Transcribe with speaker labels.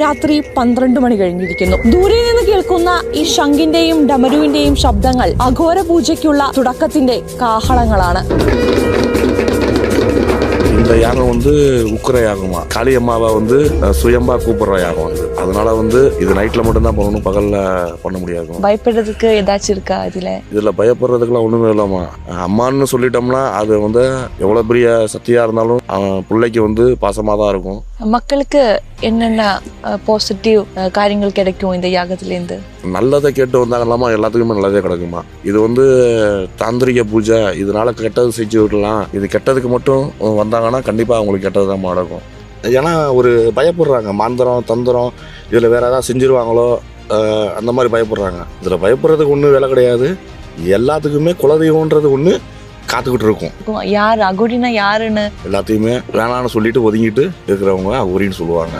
Speaker 1: രാത്രി 12 മണി കഴിഞ്ഞിരിക്കുന്നു. ദൂരെ നിന്ന് കേൾക്കുന്ന ഈ ശംഖിന്റെയും ഡമരുവിന്റെയും ശബ്ദങ്ങൾ അഘോര പൂജയ്ക്കുള്ള തുടക്കത്തിന്റെ കാഹളങ്ങളാണ്.
Speaker 2: இந்த யாகம் உக்கிர யாகமா, காளியம்மாவை சுயம்பா கூப்பிடுற யாகம் அதனால இது நைட்ல மட்டும்தான் பண்ணணும், பகல்ல பண்ண முடியாது.
Speaker 1: பயப்படுறதுக்கு ஏதாச்சும் இருக்கா இதுல
Speaker 2: பயப்படுறதுக்குலாம் ஒண்ணுமே இல்லாமா. அம்மான்னு சொல்லிட்டோம்னா அது எவ்வளவு பெரிய சக்தியா இருந்தாலும் பிள்ளைக்கு பாசமா தான் இருக்கும். மக்களுக்கு
Speaker 1: என்னென்ன பாசிட்டிவ் காரியங்கள் கிடைக்கும் இந்த யாகத்துல இருந்து?
Speaker 2: நல்லதை கேட்டு வந்தாங்களாமா, எல்லாத்துக்குமே நல்லதே கிடைக்குமா. இது தாந்திரிக பூஜை, இதனால கெட்டது செஞ்சு விடலாம். இது கெட்டதுக்கு மட்டும் வந்தாங்கன்னா கண்டிப்பா அவங்களுக்கு கெட்டதுதான் நடக்கும். ஏன்னா ஒரு பயப்படுறாங்க, மாந்திரம் தந்திரம் இதுல வேற ஏதாவது செஞ்சிருவாங்களோ அந்த மாதிரி பயப்படுறாங்க. இதுல பயப்படுறதுக்கு ஒண்ணு வேலை கிடையாது. எல்லாத்துக்குமே குலதெய்வம்ன்றது ஒண்ணு காத்துக்கிட்டு இருக்கும்.
Speaker 1: யார் அகுரினா யாருன்னு
Speaker 2: எல்லாத்தையுமே வேணான்னு சொல்லிட்டு ஒதுங்கிட்டு இருக்கிறவங்க அகுரின்னு சொல்லுவாங்க.